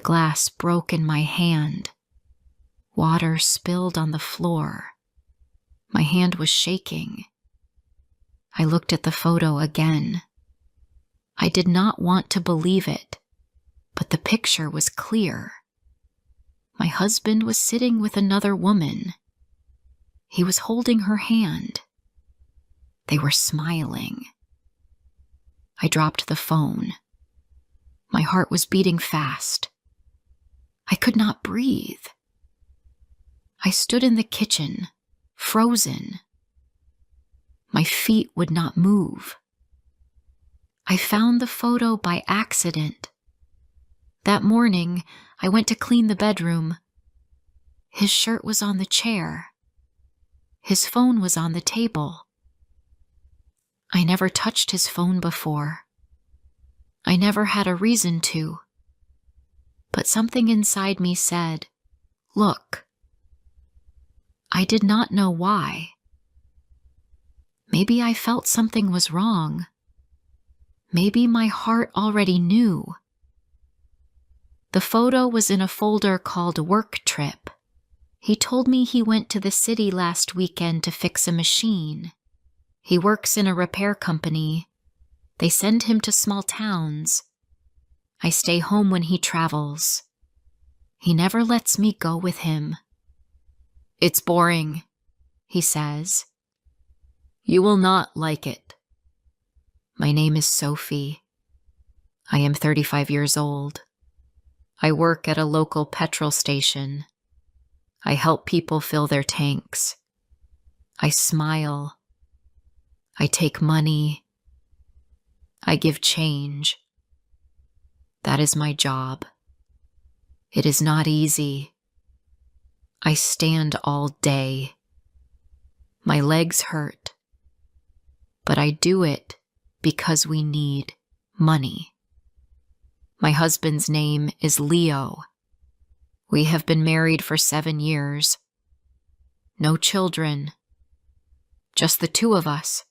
glass broke in my hand. Water spilled on the floor. My hand was shaking. I looked at the photo again. I did not want to believe it, but the picture was clear. My husband was sitting with another woman. He was holding her hand. They were smiling. I dropped the phone. My heart was beating fast. I could not breathe. I stood in the kitchen, frozen. My feet would not move. I found the photo by accident. That morning, I went to clean the bedroom. His shirt was on the chair. His phone was on the table. I never touched his phone before. I never had a reason to. But something inside me said, "Look." I did not know why. Maybe I felt something was wrong. Maybe my heart already knew. The photo was in a folder called Work Trip. He told me he went to the city last weekend to fix a machine. He works in a repair company. They send him to small towns. I stay home when he travels. He never lets me go with him. "It's boring," he says. "You will not like it." My name is Sophie. I am 35 years old. I work at a local petrol station. I help people fill their tanks. I smile. I take money. I give change. That is my job. It is not easy. I stand all day. My legs hurt. But I do it because we need money. My husband's name is Leo. We have been married for 7 years. No children. Just the two of us.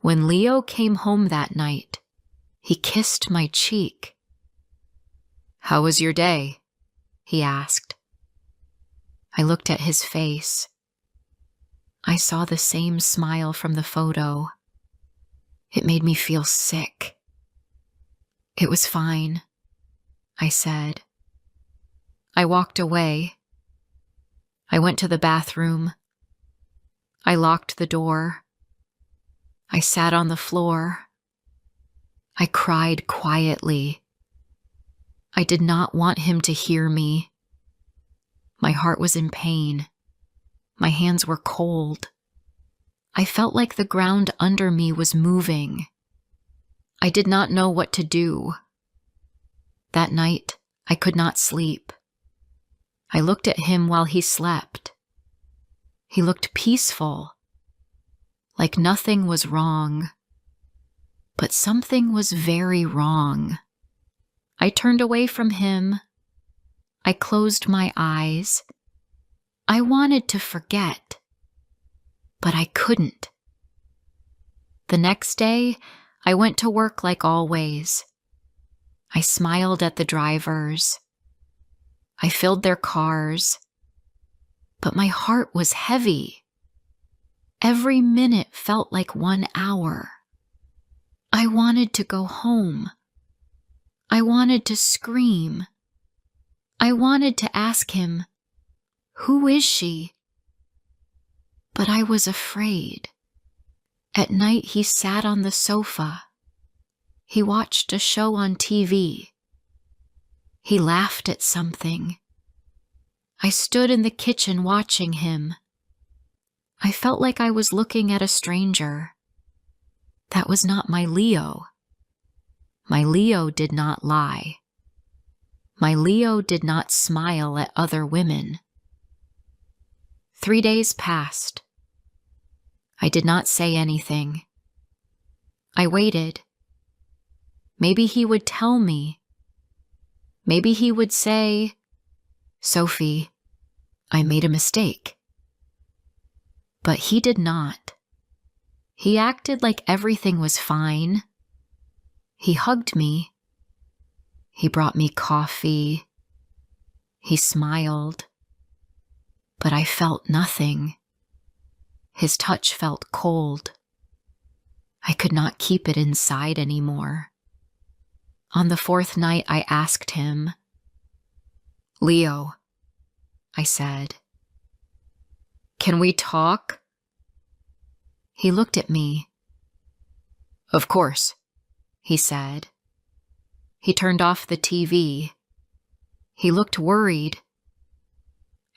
When Leo came home that night, he kissed my cheek. "How was your day?" he asked. I looked at his face. I saw the same smile from the photo. It made me feel sick. "It was fine," I said. I walked away. I went to the bathroom. I locked the door. I sat on the floor. I cried quietly. I did not want him to hear me. My heart was in pain. My hands were cold. I felt like the ground under me was moving. I did not know what to do. That night, I could not sleep. I looked at him while he slept. He looked peaceful, like nothing was wrong. But something was very wrong. I turned away from him. I closed my eyes. I wanted to forget, but I couldn't. The next day, I went to work like always. I smiled at the drivers. I filled their cars. But my heart was heavy. Every minute felt like 1 hour. I wanted to go home. I wanted to scream. I wanted to ask him, "Who is she?" But I was afraid. At night, he sat on the sofa. He watched a show on TV. He laughed at something. I stood in the kitchen watching him. I felt like I was looking at a stranger. That was not my Leo. My Leo did not lie. My Leo did not smile at other women. 3 days passed. I did not say anything. I waited. Maybe he would tell me. Maybe he would say, "Sophie, I made a mistake." But he did not. He acted like everything was fine. He hugged me. He brought me coffee. He smiled. But I felt nothing. His touch felt cold. I could not keep it inside anymore. On the fourth night, I asked him, "Leo," I said, "can we talk?" He looked at me. "Of course," he said. He turned off the TV. He looked worried.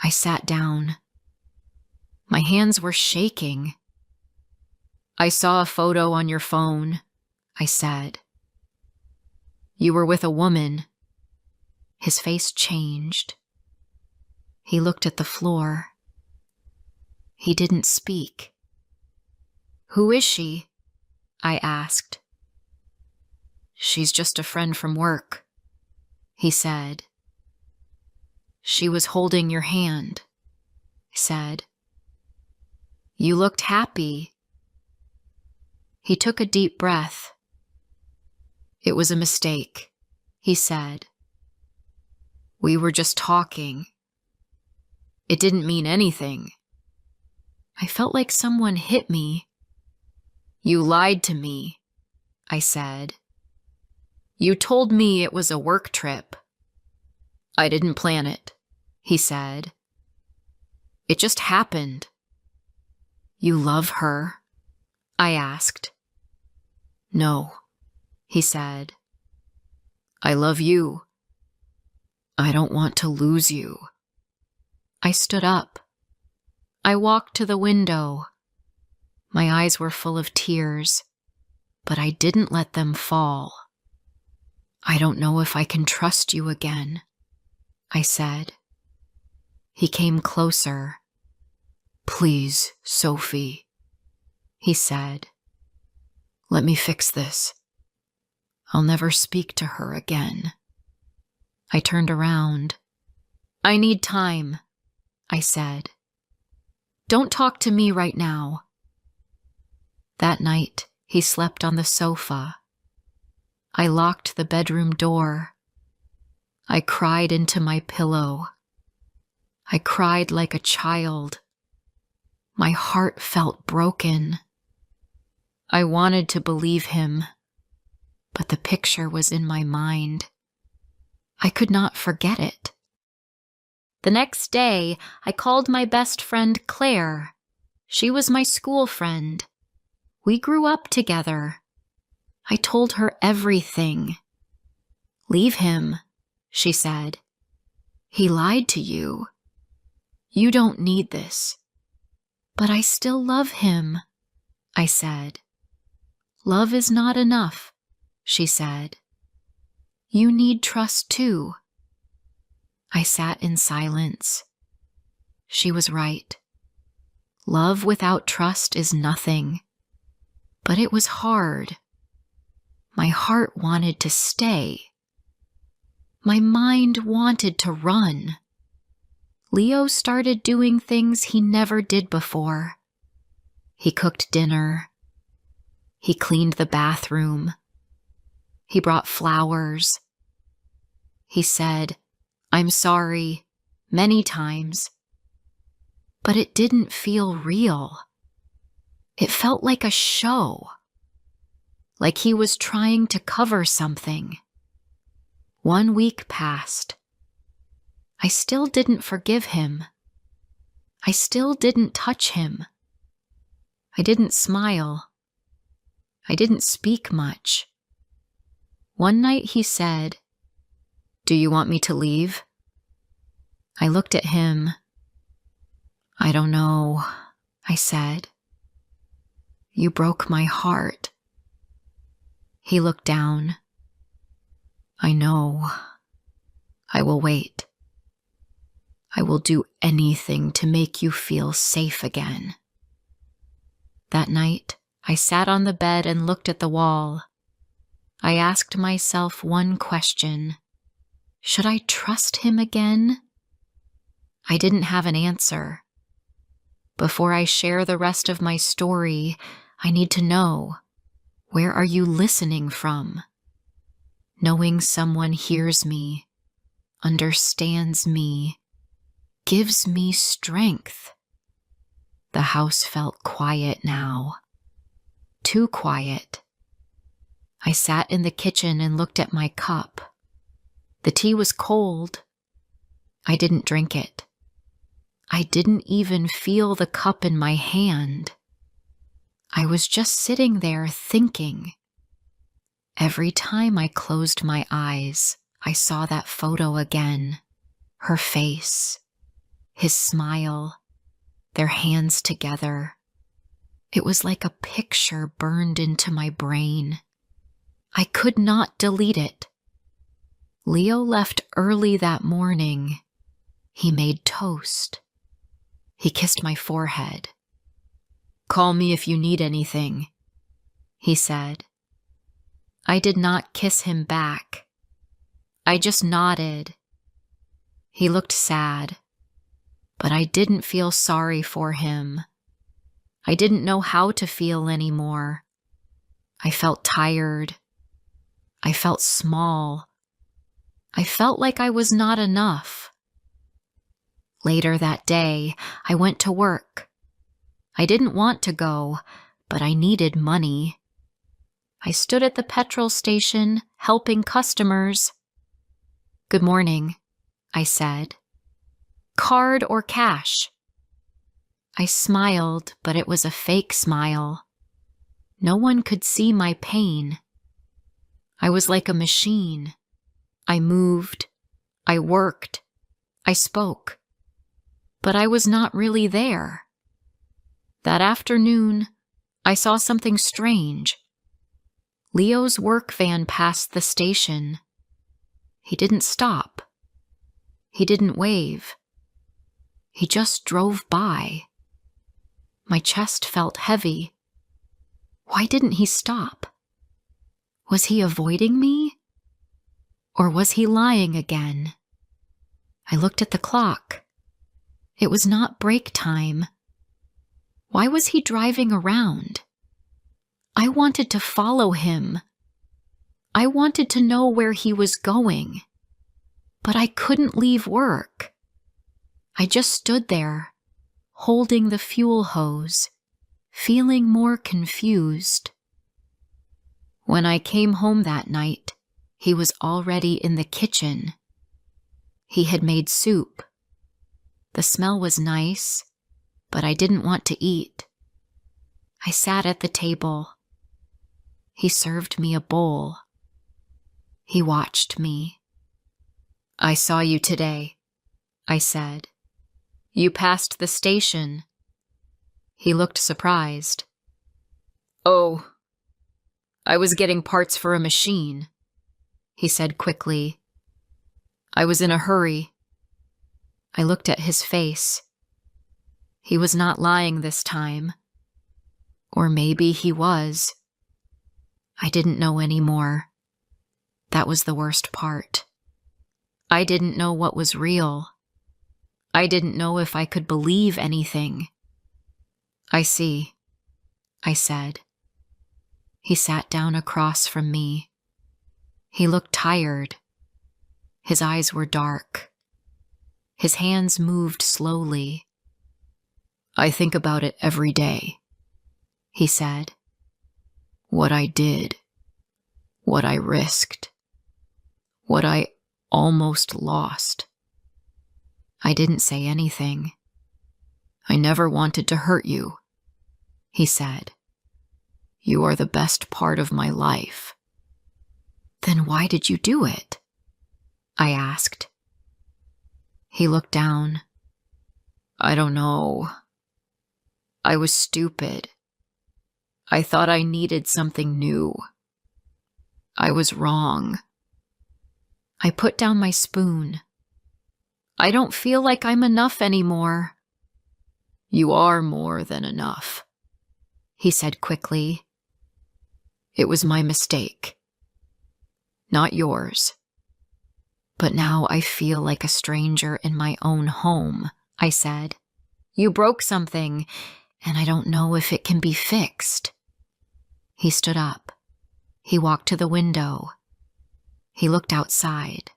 I sat down. My hands were shaking. "I saw a photo on your phone," I said. "You were with a woman." His face changed. He looked at the floor. He didn't speak. "Who is she?" I asked. "She's just a friend from work," he said. "She was holding your hand," I said. "You looked happy." He took a deep breath. "It was a mistake," he said. "We were just talking. It didn't mean anything." I felt like someone hit me. "You lied to me," I said. "You told me it was a work trip." "I didn't plan it," he said. "It just happened." "You love her?" I asked. "No," he said. "I love you. I don't want to lose you." I stood up. I walked to the window. My eyes were full of tears, but I didn't let them fall. "I don't know if I can trust you again," I said. He came closer. "Please, Sophie," he said. "Let me fix this. I'll never speak to her again." I turned around. "I need time," I said. "Don't talk to me right now." That night, he slept on the sofa. I locked the bedroom door. I cried into my pillow. I cried like a child. My heart felt broken. I wanted to believe him, but the picture was in my mind. I could not forget it. The next day, I called my best friend Claire. She was my school friend. We grew up together. I told her everything. "Leave him," she said. "He lied to you. You don't need this." "But I still love him," I said. "Love is not enough," she said. "You need trust too." I sat in silence. She was right. Love without trust is nothing. But it was hard. My heart wanted to stay. My mind wanted to run. Leo started doing things he never did before. He cooked dinner. He cleaned the bathroom. He brought flowers. He said, "I'm sorry," many times. But it didn't feel real. It felt like a show. Like he was trying to cover something. 1 week passed. I still didn't forgive him. I still didn't touch him. I didn't smile. I didn't speak much. One night he said, "Do you want me to leave?" I looked at him. "I don't know," I said. "You broke my heart." He looked down. "I know. I will wait. I will do anything to make you feel safe again." That night, I sat on the bed and looked at the wall. I asked myself one question. Should I trust him again? I didn't have an answer. Before I share the rest of my story, I need to know, where are you listening from? Knowing someone hears me, understands me, gives me strength. The house felt quiet now. Too quiet. I sat in the kitchen and looked at my cup. The tea was cold. I didn't drink it. I didn't even feel the cup in my hand. I was just sitting there thinking. Every time I closed my eyes, I saw that photo again. Her face, his smile, their hands together. It was like a picture burned into my brain. I could not delete it. Leo left early that morning. He made toast. He kissed my forehead. "Call me if you need anything," he said. I did not kiss him back. I just nodded. He looked sad, but I didn't feel sorry for him. I didn't know how to feel anymore. I felt tired. I felt small. I felt like I was not enough. Later that day, I went to work. I didn't want to go, but I needed money. I stood at the petrol station, helping customers. "Good morning," I said. "Card or cash?" I smiled, but it was a fake smile. No one could see my pain. I was like a machine. I moved. I worked. I spoke. But I was not really there. That afternoon, I saw something strange. Leo's work van passed the station. He didn't stop. He didn't wave. He just drove by. My chest felt heavy. Why didn't he stop? Was he avoiding me? Or was he lying again? I looked at the clock. It was not break time. Why was he driving around? I wanted to follow him. I wanted to know where he was going. But I couldn't leave work. I just stood there, holding the fuel hose, feeling more confused. When I came home that night, he was already in the kitchen. He had made soup. The smell was nice, but I didn't want to eat. I sat at the table. He served me a bowl. He watched me. "I saw you today," I said. "You passed the station." He looked surprised. "Oh, I was getting parts for a machine," he said quickly. "I was in a hurry." I looked at his face. He was not lying this time. Or maybe he was. I didn't know anymore. That was the worst part. I didn't know what was real. I didn't know if I could believe anything. "I see," I said. He sat down across from me. He looked tired. His eyes were dark. His hands moved slowly. "I think about it every day," he said. "What I did, what I risked, what I almost lost." I didn't say anything. "I never wanted to hurt you," he said. "You are the best part of my life." "Then why did you do it?" I asked. He looked down. "I don't know. I was stupid. I thought I needed something new. I was wrong." I put down my spoon. "I don't feel like I'm enough anymore." "You are more than enough," he said quickly. "It was my mistake. Not yours. But now I feel like a stranger in my own home," I said. "You broke something, and I don't know if it can be fixed." He stood up. He walked to the window. He looked outside.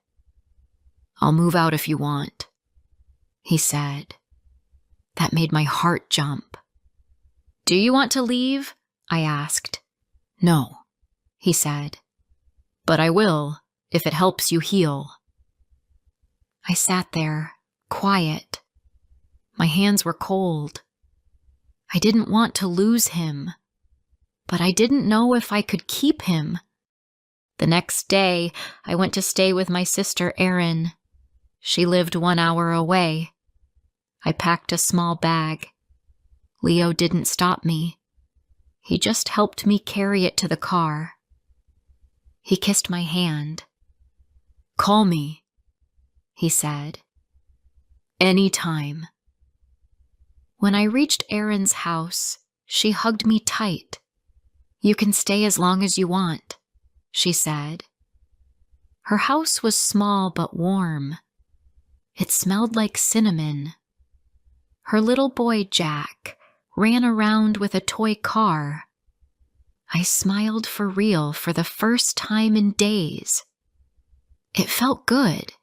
"I'll move out if you want," he said. That made my heart jump. "Do you want to leave?" I asked. "No," he said. "But I will, if it helps you heal." I sat there, quiet. My hands were cold. I didn't want to lose him, but I didn't know if I could keep him. The next day, I went to stay with my sister Erin. She lived 1 hour away. I packed a small bag. Leo didn't stop me. He just helped me carry it to the car. He kissed my hand. "Call me," he said. "Anytime." When I reached Erin's house, she hugged me tight. "You can stay as long as you want," she said. Her house was small but warm. It smelled like cinnamon. Her little boy, Jack, ran around with a toy car. I smiled for real for the first time in days. It felt good.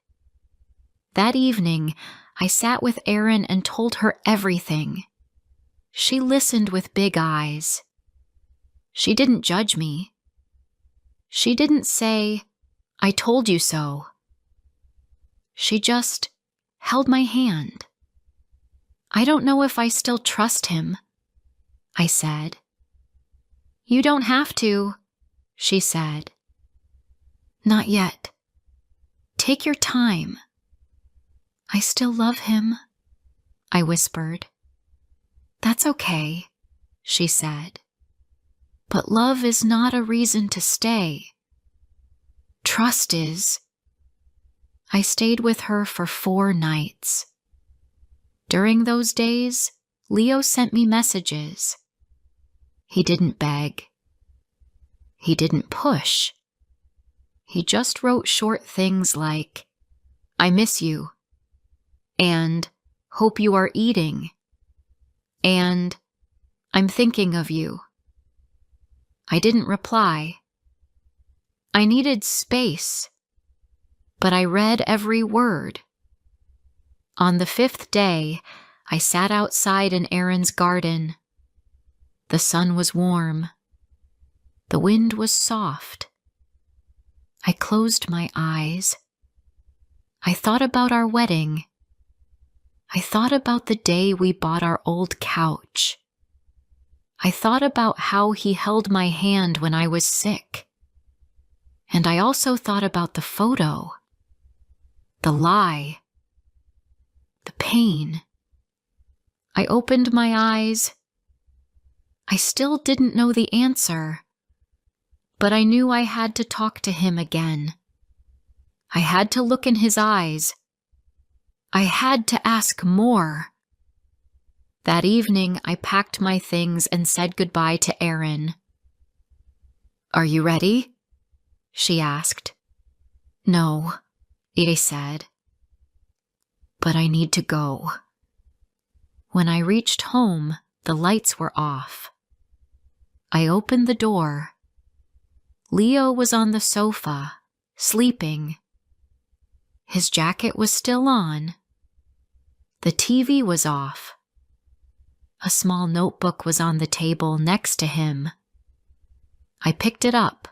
That evening, I sat with Erin and told her everything. She listened with big eyes. She didn't judge me. She didn't say, "I told you so." She just held my hand. "I don't know if I still trust him," I said. "You don't have to," she said. "Not yet. Take your time." "I still love him," I whispered. "That's okay," she said. "But love is not a reason to stay. Trust is." I stayed with her for 4 nights. During those days, Leo sent me messages. He didn't beg. He didn't push. He just wrote short things like, "I miss you," and "Hope you are eating," and "I'm thinking of you." I didn't reply. I needed space, but I read every word. On the 5th day, I sat outside in Erin's garden. The sun was warm. The wind was soft. I closed my eyes. I thought about our wedding. I thought about the day we bought our old couch. I thought about how he held my hand when I was sick. And I also thought about the photo, the lie, the pain. I opened my eyes. I still didn't know the answer, but I knew I had to talk to him again. I had to look in his eyes. I had to ask more. That evening, I packed my things and said goodbye to Erin. "Are you ready?" she asked. "No," I said. "But I need to go." When I reached home, the lights were off. I opened the door. Leo was on the sofa, sleeping. His jacket was still on. The TV was off. A small notebook was on the table next to him. I picked it up.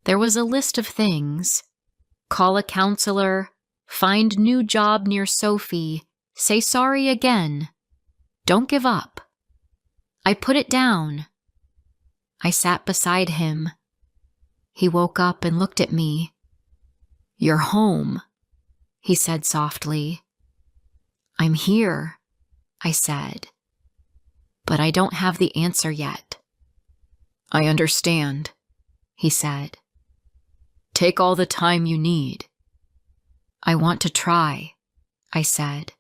There was a list of things. Call a counselor, find new job near Sophie, say sorry again. Don't give up. I put it down. I sat beside him. He woke up and looked at me. "You're home," he said softly. "I'm here," I said. "But I don't have the answer yet." "I understand," he said. "Take all the time you need." "I want to try," I said.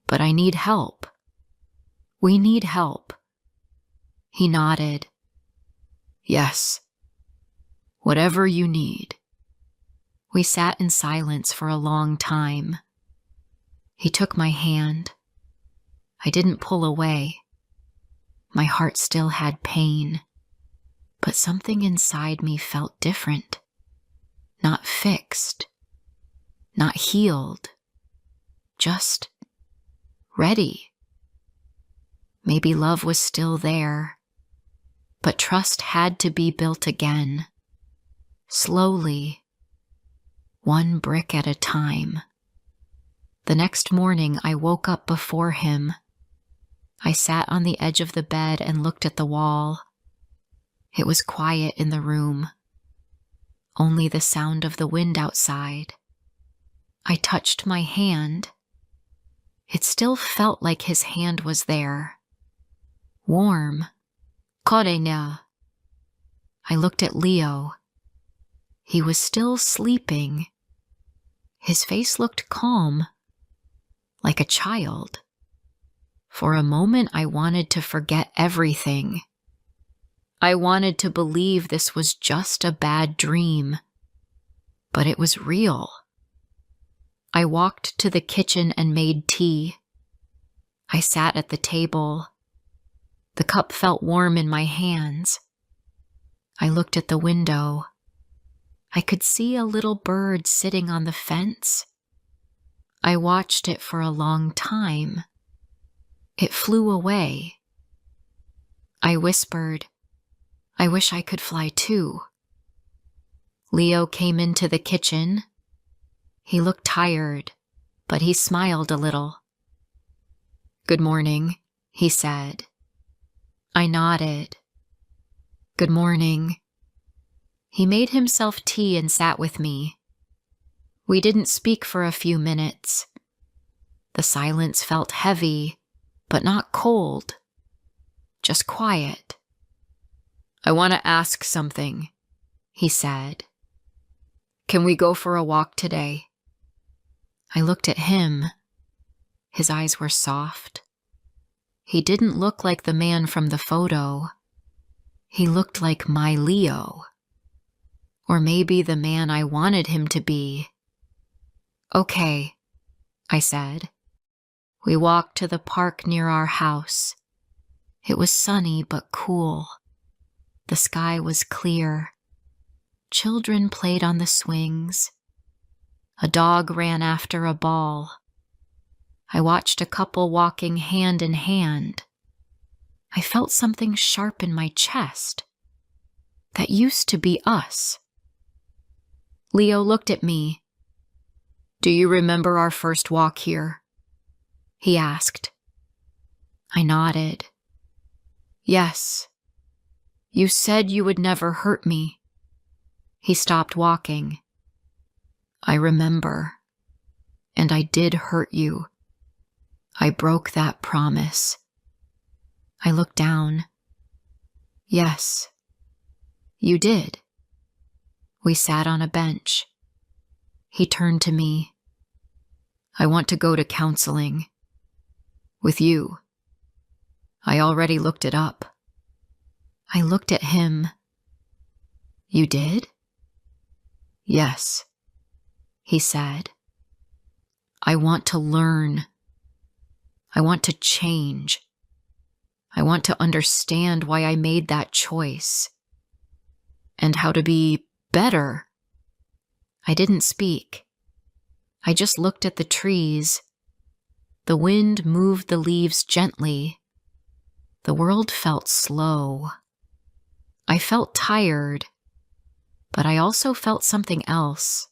"But I need help." "We need help." He nodded. "Yes. Whatever you need." We sat in silence for a long time. He took my hand. I didn't pull away. My heart still had pain, but something inside me felt different. not fixed, not healed, just ready. Maybe love was still there, but trust had to be built again, slowly, one brick at a time. The next morning, I woke up before him. I sat on the edge of the bed and looked at the wall. It was quiet in the room, only the sound of the wind outside. I touched my hand. It still felt like his hand was there. Warm. Korenia. I looked at Leo. He was still sleeping. His face looked calm, like a child. For a moment, I wanted to forget everything. I wanted to believe this was just a bad dream, but it was real. I walked to the kitchen and made tea. I sat at the table. The cup felt warm in my hands. I looked at the window. I could see a little bird sitting on the fence. I watched it for a long time. It flew away. I whispered, "I wish I could fly too." Leo came into the kitchen. He looked tired, but he smiled a little. "Good morning," he said. I nodded. "Good morning." He made himself tea and sat with me. We didn't speak for a few minutes. The silence felt heavy, but not cold, just quiet. "I want to ask something," he said. "Can we go for a walk today?" I looked at him. His eyes were soft. He didn't look like the man from the photo. He looked like my Leo. Or maybe the man I wanted him to be. "Okay," I said. We walked to the park near our house. It was sunny but cool. The sky was clear. Children played on the swings. A dog ran after a ball. I watched a couple walking hand in hand. I felt something sharp in my chest. That used to be us. Leo looked at me. "Do you remember our first walk here?" he asked. I nodded. "Yes. You said you would never hurt me." He stopped walking. "I remember. And I did hurt you. I broke that promise." I looked down. "Yes, you did." We sat on a bench. He turned to me. "I want to go to counseling. With you. I already looked it up." I looked at him. "You did?" "Yes," he said. "I want to learn. I want to change. I want to understand why I made that choice. And how to be better." I didn't speak. I just looked at the trees. The wind moved the leaves gently. The world felt slow. I felt tired, but I also felt something else.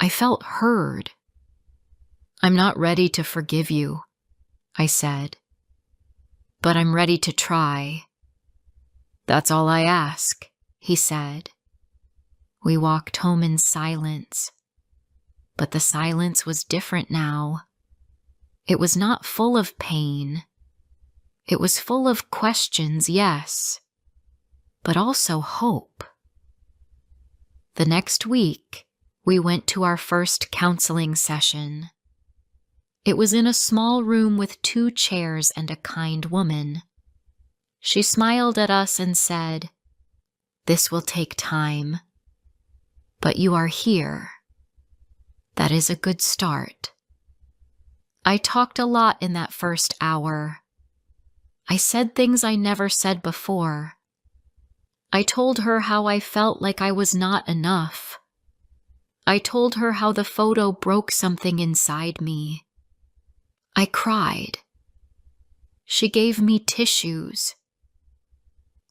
I felt heard. "I'm not ready to forgive you," I said. "But I'm ready to try." "That's all I ask," he said. We walked home in silence. But the silence was different now. It was not full of pain. It was full of questions, yes, but also hope. The next week, we went to our first counseling session. It was in a small room with 2 chairs and a kind woman. She smiled at us and said, "This will take time, but you are here. That is a good start." I talked a lot in that first hour. I said things I never said before. I told her how I felt like I was not enough, I told her how the photo broke something inside me. I cried. She gave me tissues.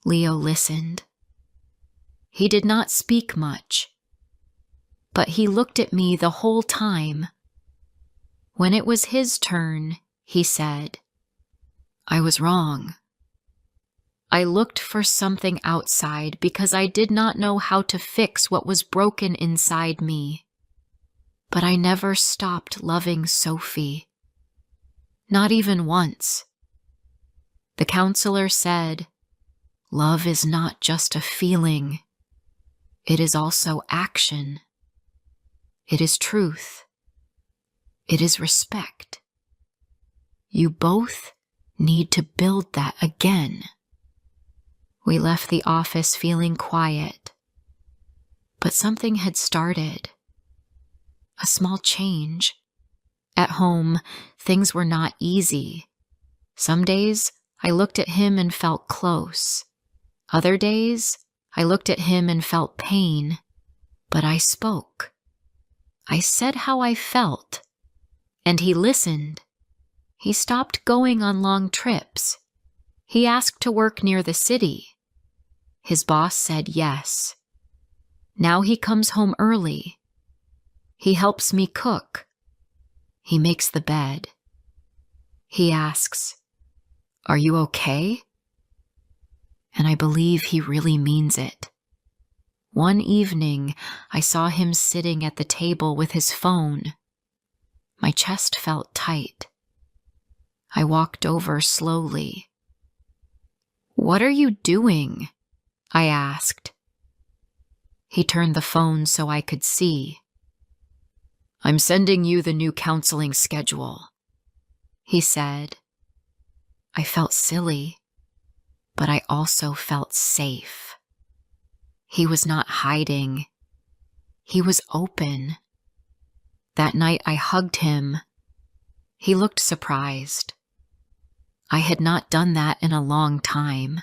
Leo listened. He did not speak much, but he looked at me the whole time. When it was his turn, he said, "I was wrong." I looked for something outside because I did not know how to fix what was broken inside me. But I never stopped loving Sophie. Not even once. The counselor said, "Love is not just a feeling. It is also action. It is truth. It is respect. You both need to build that again." We left the office feeling quiet, but something had started. A small change. At home, things were not easy. Some days, I looked at him and felt close. Other days, I looked at him and felt pain. But I spoke. I said how I felt, and he listened. He stopped going on long trips. He asked to work near the city. His boss said yes. Now he comes home early. He helps me cook. He makes the bed. He asks, "Are you okay?" And I believe he really means it. One evening, I saw him sitting at the table with his phone. My chest felt tight. I walked over slowly. "What are you doing?" I asked. He turned the phone so I could see. "I'm sending you the new counseling schedule," he said. I felt silly, but I also felt safe. He was not hiding. He was open. That night I hugged him. He looked surprised. I had not done that in a long time.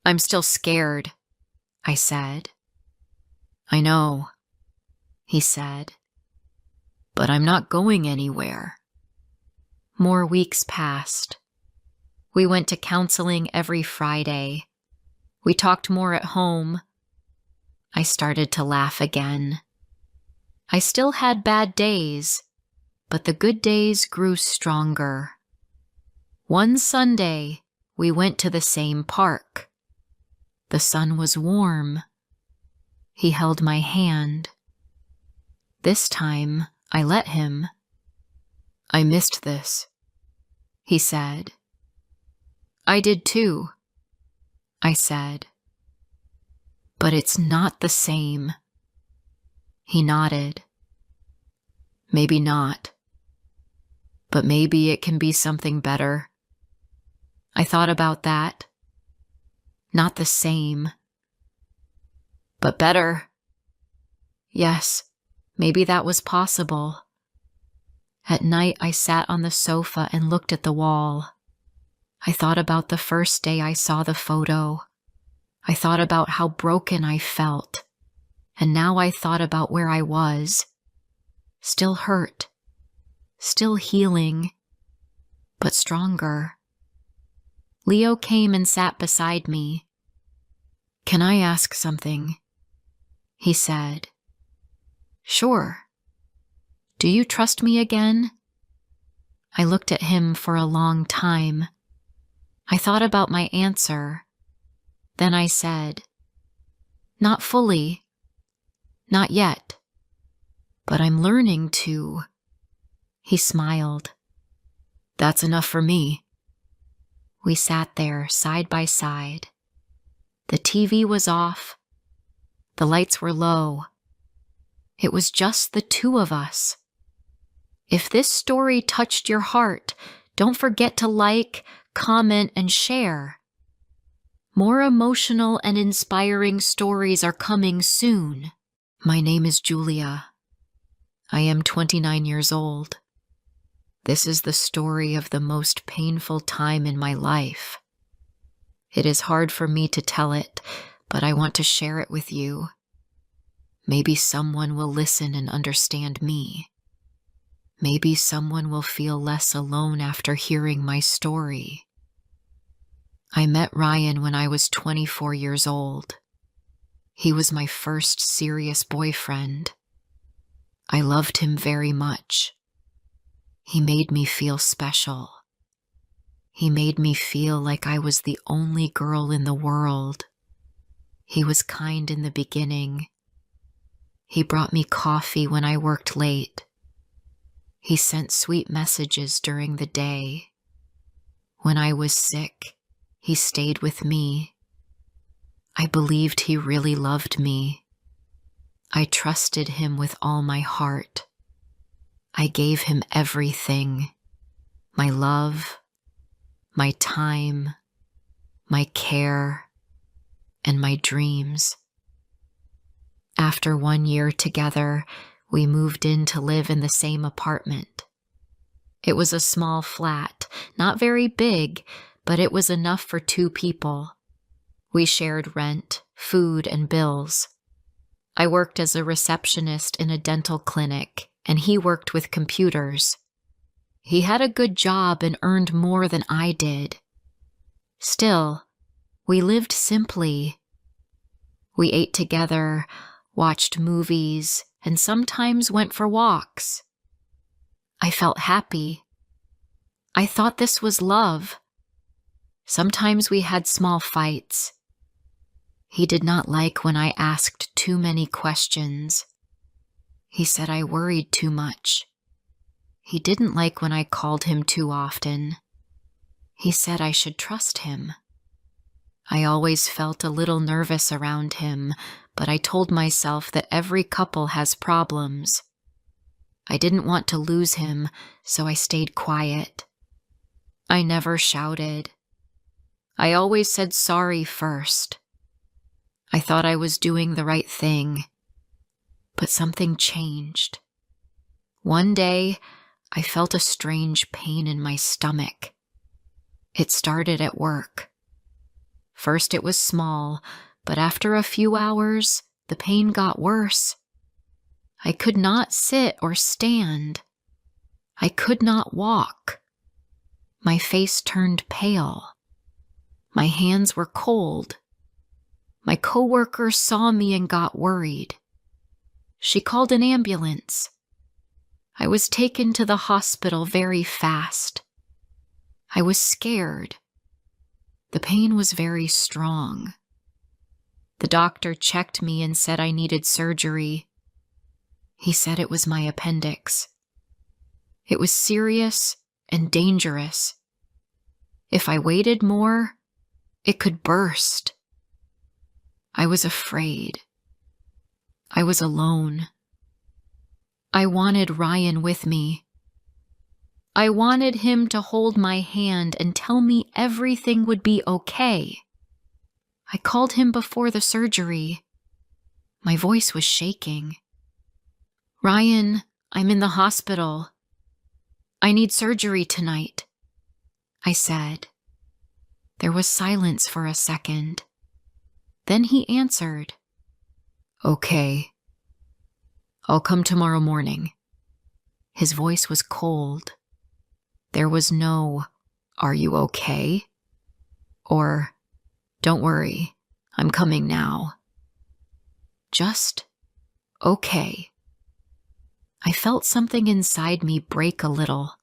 "I'm still scared," I said. "I know," he said, "but I'm not going anywhere." More weeks passed. We went to counseling every Friday. We talked more at home. I started to laugh again. I still had bad days, but the good days grew stronger. One Sunday, we went to the same park. The sun was warm. He held my hand. This time, I let him. "I missed this," he said. "I did too," I said. "But it's not the same." He nodded. "Maybe not. But maybe it can be something better." I thought about that. Not the same. But better. Yes, maybe that was possible. At night, I sat on the sofa and looked at the wall. I thought about the first day I saw the photo. I thought about how broken I felt. And now I thought about where I was. Still hurt. Still healing. But stronger. Leo came and sat beside me. "Can I ask something?" he said. "Sure. Do you trust me again?" I looked at him for a long time. I thought about my answer. Then I said, "Not fully. Not yet. But I'm learning to." He smiled. "That's enough for me." We sat there side by side. The TV was off. The lights were low. It was just the two of us. If this story touched your heart, don't forget to like, comment, and share. More emotional and inspiring stories are coming soon. My name is Julia. I am 29 years old. This is the story of the most painful time in my life. It is hard for me to tell it, but I want to share it with you. Maybe someone will listen and understand me. Maybe someone will feel less alone after hearing my story. I met Ryan when I was 24 years old. He was my first serious boyfriend. I loved him very much. He made me feel special. He made me feel like I was the only girl in the world. He was kind in the beginning. He brought me coffee when I worked late. He sent sweet messages during the day. When I was sick, he stayed with me. I believed he really loved me. I trusted him with all my heart. I gave him everything: my love, my time, my care, and my dreams. After 1 year together, we moved in to live in the same apartment. It was a small flat, not very big, but it was enough for 2 people. We shared rent, food, and bills. I worked as a receptionist in a dental clinic, and he worked with computers. He had a good job and earned more than I did. Still, we lived simply. We ate together, watched movies, and sometimes went for walks. I felt happy. I thought this was love. Sometimes we had small fights. He did not like when I asked too many questions. He said I worried too much. He didn't like when I called him too often. He said I should trust him. I always felt a little nervous around him, but I told myself that every couple has problems. I didn't want to lose him, so I stayed quiet. I never shouted. I always said sorry first. I thought I was doing the right thing, but something changed. One day, I felt a strange pain in my stomach. It started at work. First it was small, but after a few hours, the pain got worse. I could not sit or stand. I could not walk. My face turned pale. My hands were cold. My coworker saw me and got worried. She called an ambulance. I was taken to the hospital very fast. I was scared. The pain was very strong. The doctor checked me and said I needed surgery. He said it was my appendix. It was serious and dangerous. If I waited more, it could burst. I was afraid. I was alone. I wanted Ryan with me. I wanted him to hold my hand and tell me everything would be okay. I called him before the surgery. My voice was shaking. "Ryan, I'm in the hospital. I need surgery tonight," I said. There was silence for a second. Then he answered, "Okay. I'll come tomorrow morning." His voice was cold. There was no, "Are you okay?" or "Don't worry, I'm coming now." Just, "Okay." I felt something inside me break a little,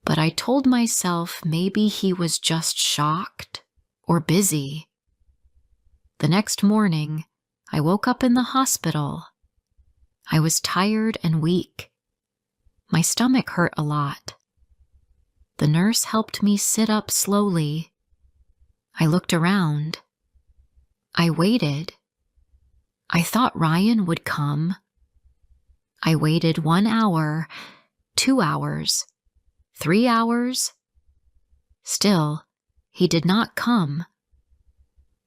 but I told myself maybe he was just shocked or busy. The next morning, I woke up in the hospital. I was tired and weak. My stomach hurt a lot. The nurse helped me sit up slowly. I looked around. I waited. I thought Ryan would come. I waited 1 hour, 2 hours, 3 hours. Still, he did not come.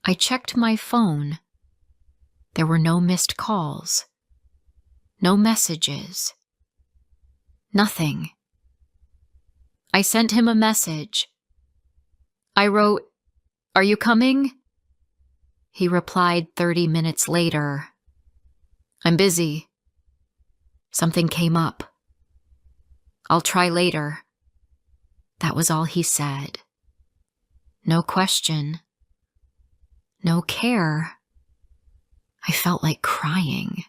I checked my phone. There were no missed calls. No messages. Nothing. I sent him a message. I wrote, "Are you coming?" He replied 30 minutes later. I'm busy. Something came up. I'll try later. That was all he said. No question. No care. I felt like crying.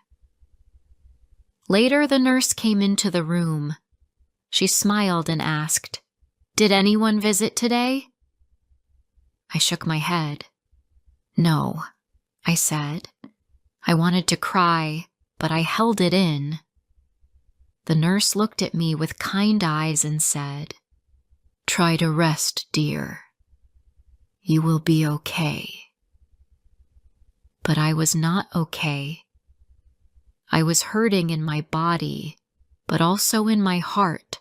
Later, the nurse came into the room. She smiled and asked, "Did anyone visit today?" I shook my head. "No," I said. I wanted to cry, but I held it in. The nurse looked at me with kind eyes and said, "Try to rest, dear. You will be okay." But I was not okay. I was hurting in my body, but also in my heart.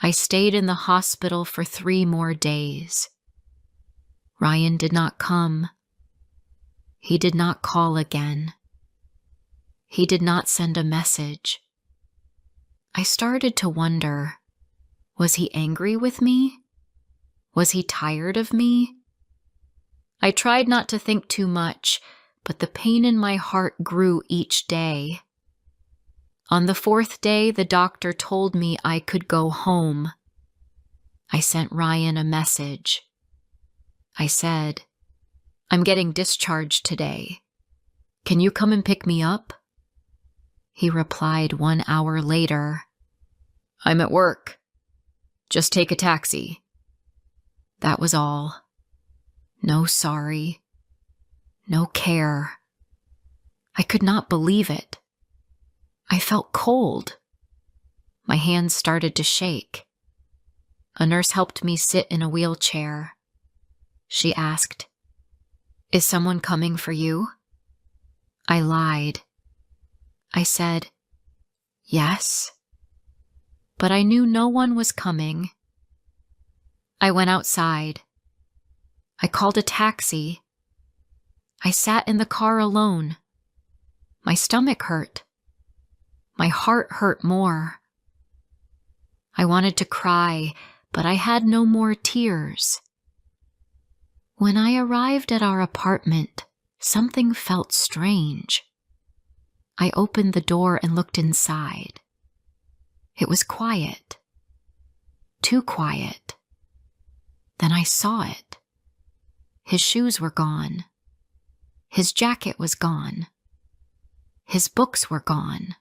I stayed in the hospital for 3 more days. Ryan did not come. He did not call again. He did not send a message. I started to wonder, was he angry with me? Was he tired of me? I tried not to think too much, but the pain in my heart grew each day. On the 4th day, the doctor told me I could go home. I sent Ryan a message. I said, "I'm getting discharged today. Can you come and pick me up?" He replied 1 hour later, "I'm at work. Just take a taxi." That was all. No sorry. No care. I could not believe it. I felt cold. My hands started to shake. A nurse helped me sit in a wheelchair. She asked, "Is someone coming for you?" I lied. I said, "Yes." But I knew no one was coming. I went outside. I called a taxi. I sat in the car alone. My stomach hurt. My heart hurt more. I wanted to cry, but I had no more tears. When I arrived at our apartment, something felt strange. I opened the door and looked inside. It was quiet. Too quiet. Then I saw it. His shoes were gone. His jacket was gone. His books were gone.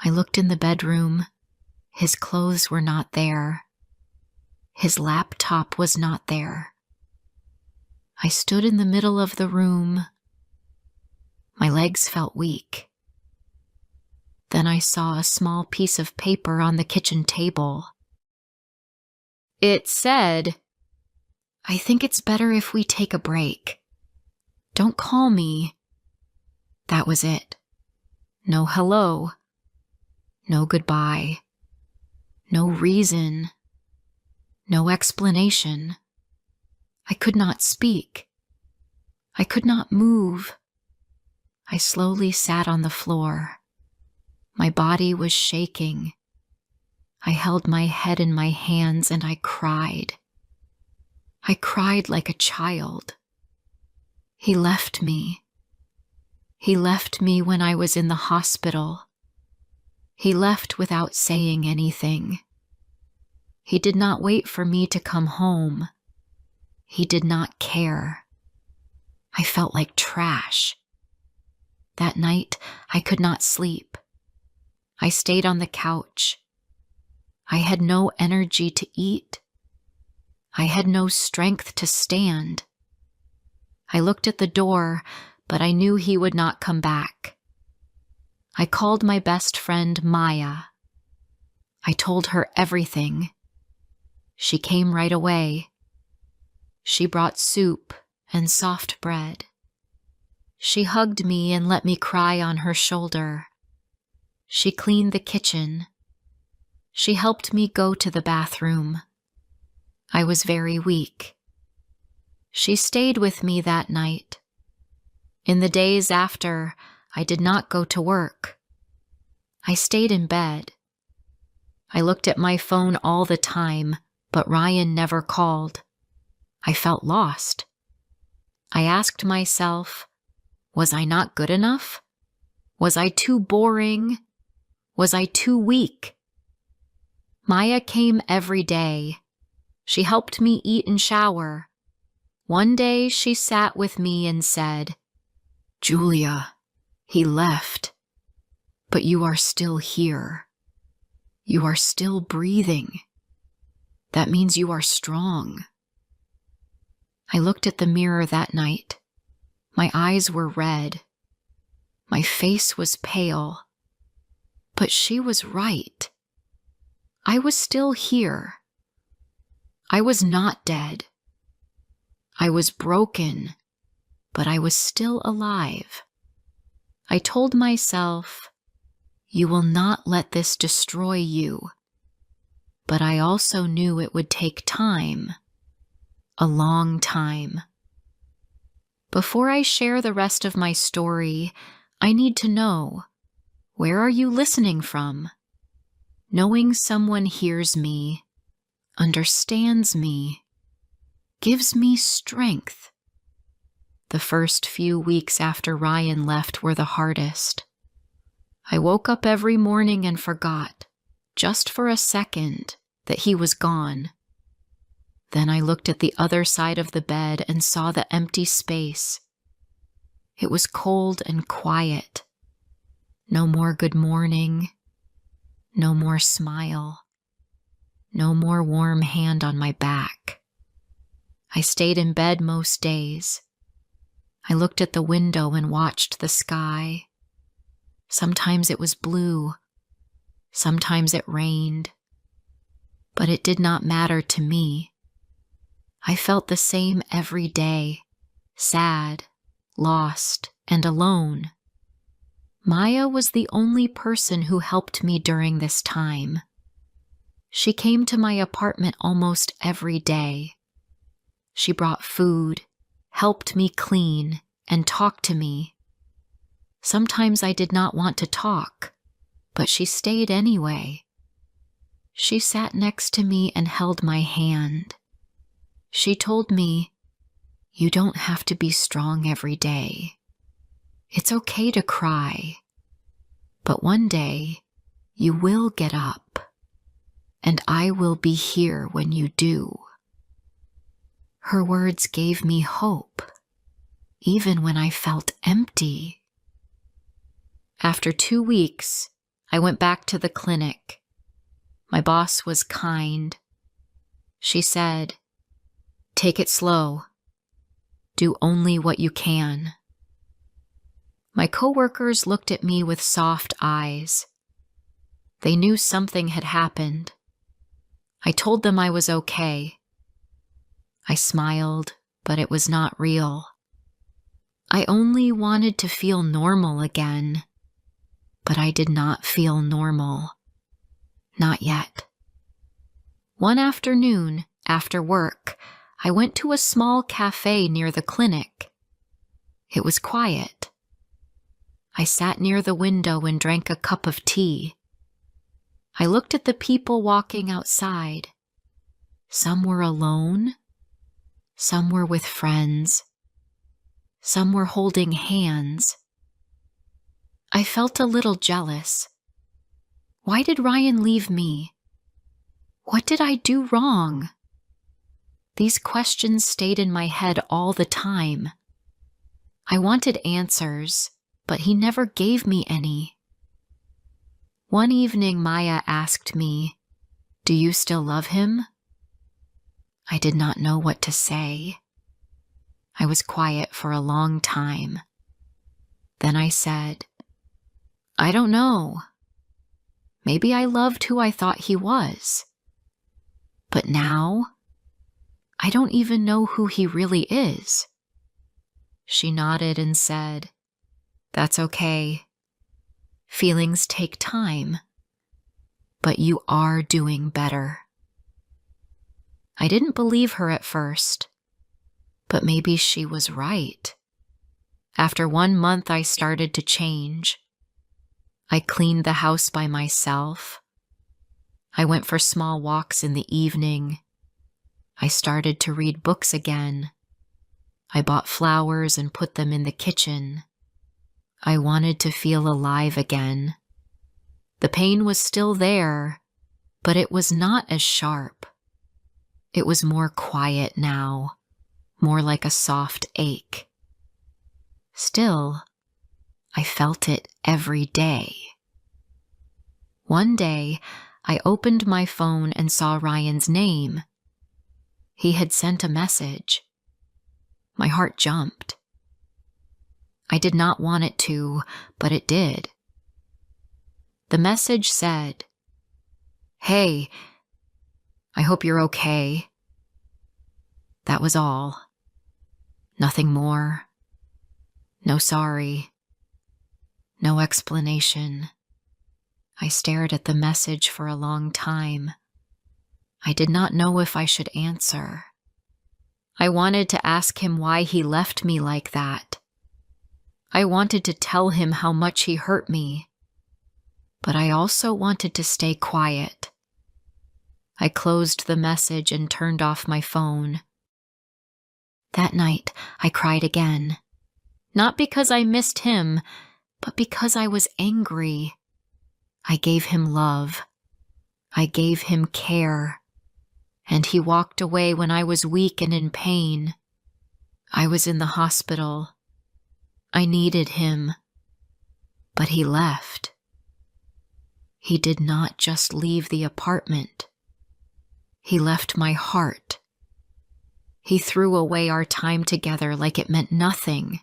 I looked in the bedroom. His clothes were not there. His laptop was not there. I stood in the middle of the room. My legs felt weak. Then I saw a small piece of paper on the kitchen table. It said, "I think it's better if we take a break. Don't call me." That was it. No hello. No goodbye. No reason. No explanation. I could not speak. I could not move. I slowly sat on the floor. My body was shaking. I held my head in my hands and I cried. I cried like a child. He left me. He left me when I was in the hospital. He left without saying anything. He did not wait for me to come home. He did not care. I felt like trash. That night, I could not sleep. I stayed on the couch. I had no energy to eat. I had no strength to stand. I looked at the door, but I knew he would not come back. I called my best friend, Maya. I told her everything. She came right away. She brought soup and soft bread. She hugged me and let me cry on her shoulder. She cleaned the kitchen. She helped me go to the bathroom. I was very weak. She stayed with me that night. In the days after, I did not go to work. I stayed in bed. I looked at my phone all the time, but Ryan never called. I felt lost. I asked myself, was I not good enough? Was I too boring? Was I too weak? Maya came every day. She helped me eat and shower. One day she sat with me and said, "Julia, he left, but you are still here. You are still breathing. That means you are strong." I looked at the mirror that night. My eyes were red. My face was pale. But she was right. I was still here. I was not dead. I was broken, but I was still alive. I told myself, "You will not let this destroy you." But I also knew it would take time, a long time. Before I share the rest of my story, I need to know, where are you listening from? Knowing someone hears me, understands me, gives me strength. The first few weeks after Ryan left were the hardest. I woke up every morning and forgot, just for a second, that he was gone. Then I looked at the other side of the bed and saw the empty space. It was cold and quiet. No more good morning. No more smile. No more warm hand on my back. I stayed in bed most days. I looked at the window and watched the sky. Sometimes it was blue. Sometimes it rained. But it did not matter to me. I felt the same every day, sad, lost, and alone. Maya was the only person who helped me during this time. She came to my apartment almost every day. She brought food, helped me clean, and talked to me. Sometimes I did not want to talk, but she stayed anyway. She sat next to me and held my hand. She told me, "You don't have to be strong every day. It's okay to cry. But one day, you will get up, and I will be here when you do." Her words gave me hope, even when I felt empty. After 2 weeks, I went back to the clinic. My boss was kind. She said, "Take it slow. Do only what you can." My coworkers looked at me with soft eyes. They knew something had happened. I told them I was okay. I smiled, but it was not real. I only wanted to feel normal again. But I did not feel normal. Not yet. One afternoon, after work, I went to a small cafe near the clinic. It was quiet. I sat near the window and drank a cup of tea. I looked at the people walking outside. Some were alone. Some were with friends. Some were holding hands. I felt a little jealous. Why did Ryan leave me? What did I do wrong? These questions stayed in my head all the time. I wanted answers, but he never gave me any. One evening, Maya asked me, "Do you still love him?" I did not know what to say. I was quiet for a long time. Then I said, "I don't know. Maybe I loved who I thought he was. But now, I don't even know who he really is." She nodded and said, "That's okay. Feelings take time, but you are doing better." I didn't believe her at first, but maybe she was right. After 1 month, I started to change. I cleaned the house by myself. I went for small walks in the evening. I started to read books again. I bought flowers and put them in the kitchen. I wanted to feel alive again. The pain was still there, but it was not as sharp. It was more quiet now, more like a soft ache. Still, I felt it every day. One day, I opened my phone and saw Ryan's name. He had sent a message. My heart jumped. I did not want it to, but it did. The message said, "Hey, I hope you're okay." That was all. Nothing more. No sorry. No explanation. I stared at the message for a long time. I did not know if I should answer. I wanted to ask him why he left me like that. I wanted to tell him how much he hurt me. But I also wanted to stay quiet. I closed the message and turned off my phone. That night, I cried again. Not because I missed him, but because I was angry. I gave him love. I gave him care. And he walked away when I was weak and in pain. I was in the hospital. I needed him. But he left. He did not just leave the apartment. He left my heart. He threw away our time together like it meant nothing.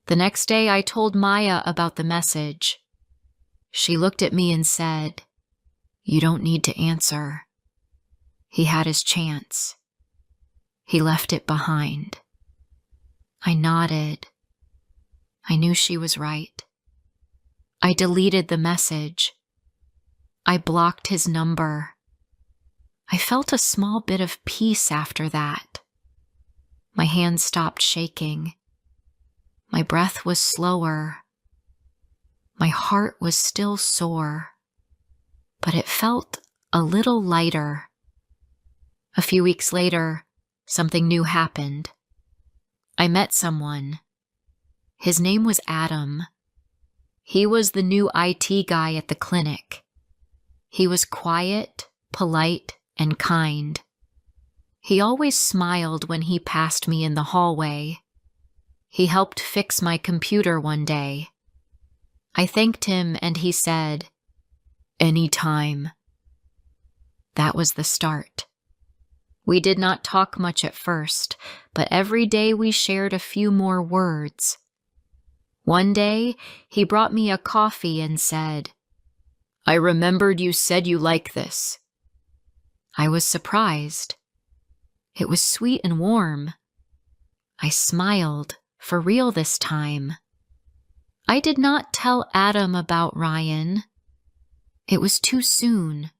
The next day, I told Maya about the message. She looked at me and said, "You don't need to answer. He had his chance. He left it behind." I nodded. I knew she was right. I deleted the message. I blocked his number. I felt a small bit of peace after that. My hands stopped shaking. My breath was slower. My heart was still sore, but it felt a little lighter. A few weeks later, something new happened. I met someone. His name was Adam. He was the new IT guy at the clinic. He was quiet, polite, and kind. He always smiled when he passed me in the hallway. He helped fix my computer one day. I thanked him and he said, "Anytime." That was the start. We did not talk much at first, but every day we shared a few more words. One day, he brought me a coffee and said, "I remembered you said you like this." I was surprised. It was sweet and warm. I smiled, for real this time. I did not tell Adam about Ryan. It was too soon.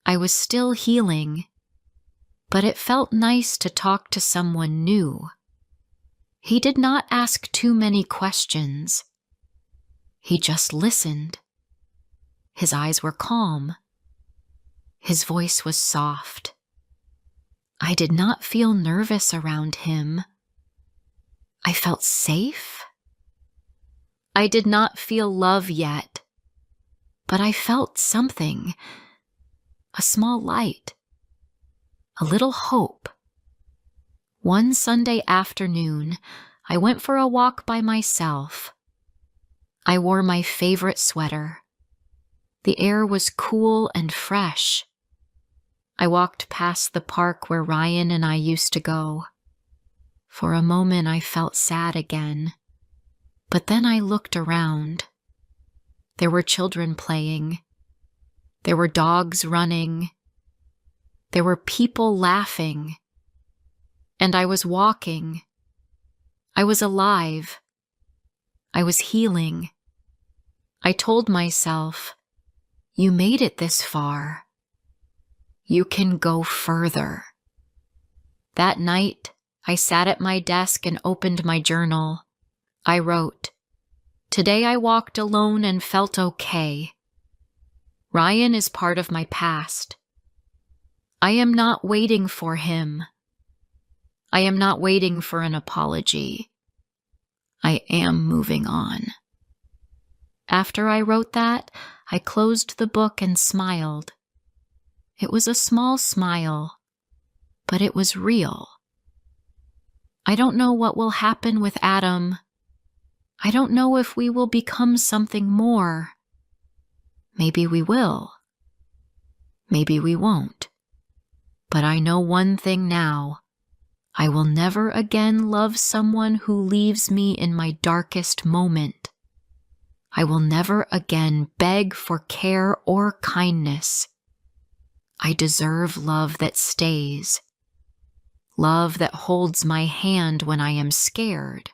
I was still healing, but it felt nice to talk to someone new. He did not ask too many questions. He just listened. His eyes were calm. His voice was soft. I did not feel nervous around him. I felt safe. I did not feel love yet, but I felt something, a small light, a little hope. One Sunday afternoon, I went for a walk by myself. I wore my favorite sweater. The air was cool and fresh. I walked past the park where Ryan and I used to go. For a moment, I felt sad again. But then I looked around. There were children playing. There were dogs running. There were people laughing. And I was walking. I was alive. I was healing. I told myself, "You made it this far. You can go further." That night, I sat at my desk and opened my journal. I wrote, "Today I walked alone and felt okay. Ryan is part of my past. I am not waiting for him. I am not waiting for an apology. I am moving on. After I wrote that, I closed the book and smiled. It was a small smile, but it was real. I don't know what will happen with Adam. I don't know if we will become something more. Maybe we will. Maybe we won't. But I know one thing now. I will never again love someone who leaves me in my darkest moment. I will never again beg for care or kindness. I deserve love that stays. Love that holds my hand when I am scared.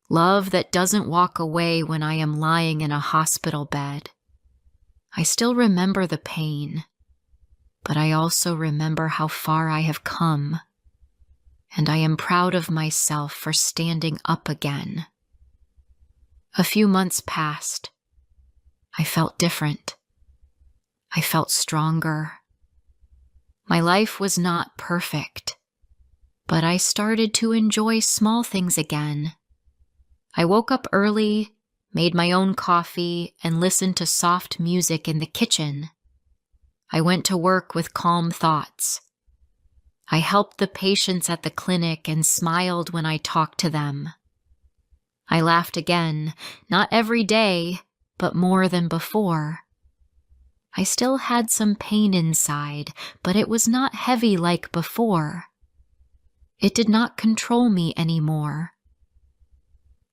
Love that doesn't walk away when I am lying in a hospital bed. I still remember the pain, but I also remember how far I have come, and I am proud of myself for standing up again. A few months passed. I felt different. I felt stronger. My life was not perfect, but I started to enjoy small things again. I woke up early, made my own coffee, and listened to soft music in the kitchen. I went to work with calm thoughts. I helped the patients at the clinic and smiled when I talked to them. I laughed again, not every day, but more than before. I still had some pain inside, but it was not heavy like before. It did not control me anymore.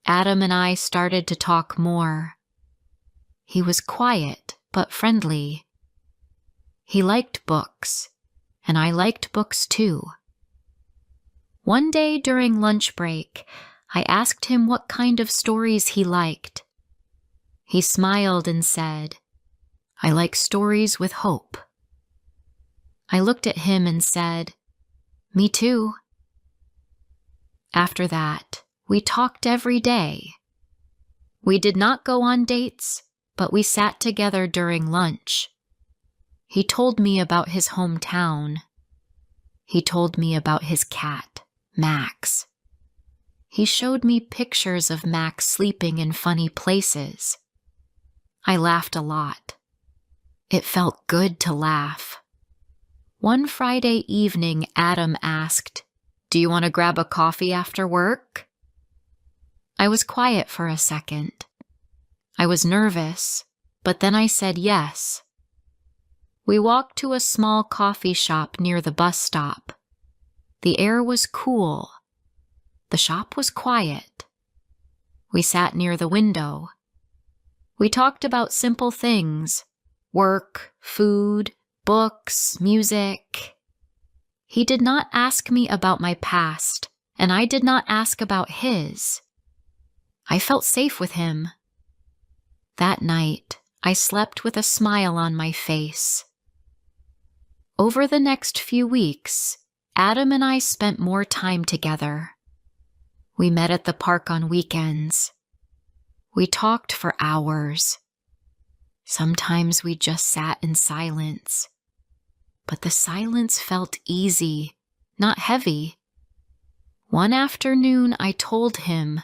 Adam and I started to talk more. He was quiet, but friendly. He liked books, and I liked books too. One day during lunch break, I asked him what kind of stories he liked. He smiled and said, "I like stories with hope." I looked at him and said, "Me too." After that, we talked every day. We did not go on dates, but we sat together during lunch. He told me about his hometown. He told me about his cat, Max. He showed me pictures of Max sleeping in funny places. I laughed a lot. It felt good to laugh. One Friday evening, Adam asked, "Do you want to grab a coffee after work?" I was quiet for a second. I was nervous, but then I said yes. We walked to a small coffee shop near the bus stop. The air was cool. The shop was quiet. We sat near the window. We talked about simple things: work, food, books, music. He did not ask me about my past, and I did not ask about his. I felt safe with him. That night, I slept with a smile on my face. Over the next few weeks, Adam and I spent more time together. We met at the park on weekends. We talked for hours. Sometimes we just sat in silence. But the silence felt easy, not heavy. One afternoon, I told him,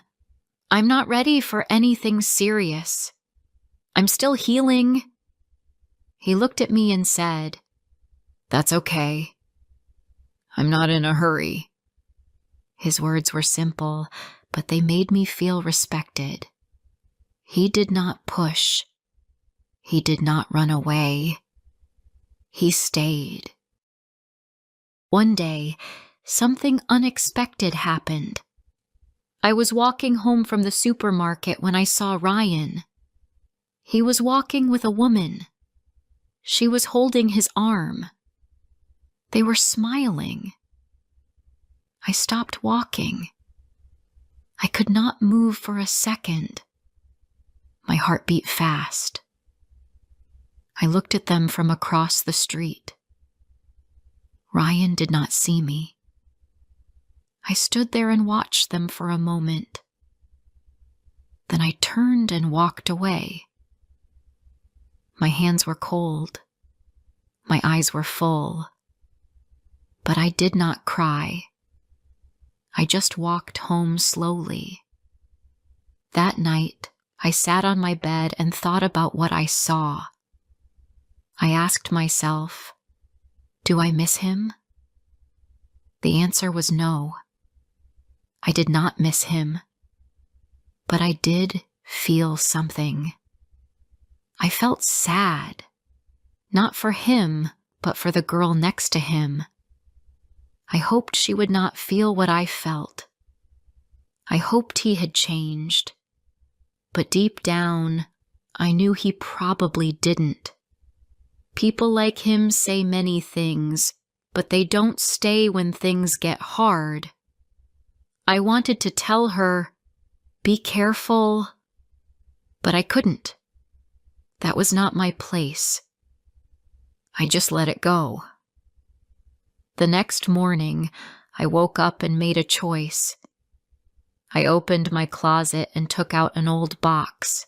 "I'm not ready for anything serious. I'm still healing." He looked at me and said, "That's okay. I'm not in a hurry." His words were simple, but they made me feel respected. He did not push. He did not run away. He stayed. One day, something unexpected happened. I was walking home from the supermarket when I saw Ryan. He was walking with a woman. She was holding his arm. They were smiling. I stopped walking. I could not move for a second. My heart beat fast. I looked at them from across the street. Ryan did not see me. I stood there and watched them for a moment. Then I turned and walked away. My hands were cold. My eyes were full. But I did not cry. I just walked home slowly. That night, I sat on my bed and thought about what I saw. I asked myself, do I miss him? The answer was no. I did not miss him, but I did feel something. I felt sad, not for him, but for the girl next to him. I hoped she would not feel what I felt. I hoped he had changed, but deep down, I knew he probably didn't. People like him say many things, but they don't stay when things get hard. I wanted to tell her, be careful, but I couldn't. That was not my place. I just let it go. The next morning, I woke up and made a choice. I opened my closet and took out an old box.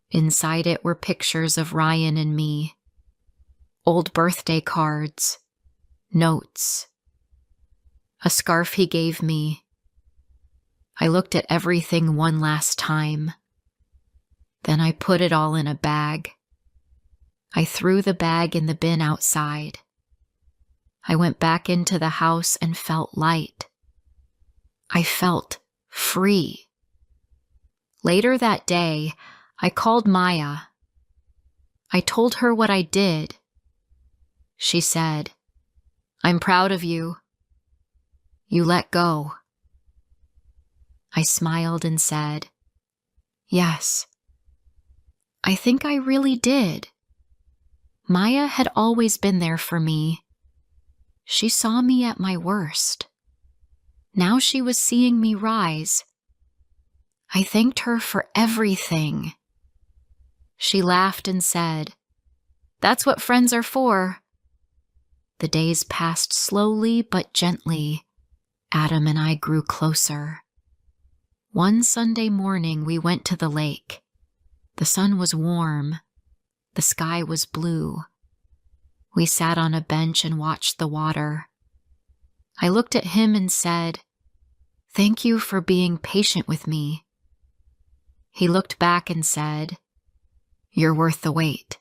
Inside it were pictures of Ryan and me, old birthday cards, notes, a scarf he gave me. I looked at everything one last time. Then I put it all in a bag. I threw the bag in the bin outside. I went back into the house and felt light. I felt free. Later that day, I called Maya. I told her what I did. She said, I'm proud of you. You let go. I smiled and said, yes. I think I really did. Maya had always been there for me. She saw me at my worst. Now she was seeing me rise. I thanked her for everything. She laughed and said, that's what friends are for. The days passed slowly but gently. Adam and I grew closer. One Sunday morning, we went to the lake. The sun was warm. The sky was blue. We sat on a bench and watched the water. I looked at him and said, thank you for being patient with me. He looked back and said, you're worth the wait.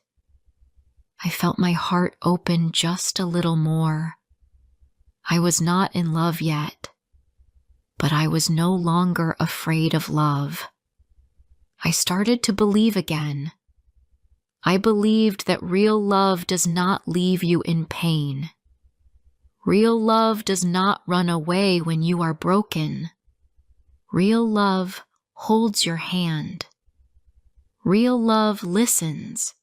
I felt my heart open just a little more. I was not in love yet, but I was no longer afraid of love. I started to believe again. I believed that real love does not leave you in pain. Real love does not run away when you are broken. Real love holds your hand. Real love listens.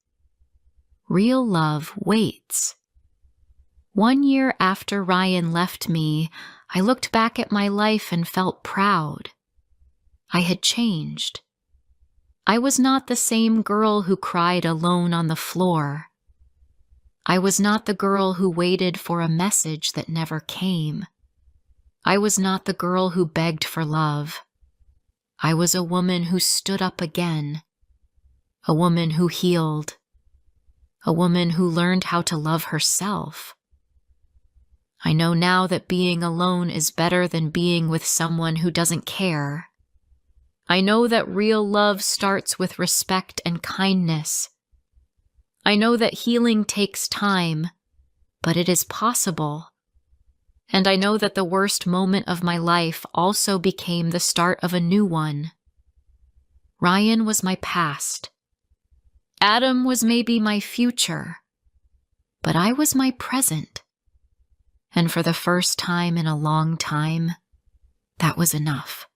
Real love waits. 1 year after Ryan left me, I looked back at my life and felt proud. I had changed. I was not the same girl who cried alone on the floor. I was not the girl who waited for a message that never came. I was not the girl who begged for love. I was a woman who stood up again. A woman who healed. A woman who learned how to love herself. I know now that being alone is better than being with someone who doesn't care. I know that real love starts with respect and kindness. I know that healing takes time, but it is possible. And I know that the worst moment of my life also became the start of a new one. Ryan was my past. Adam was maybe my future, but I was my present. And for the first time in a long time, that was enough.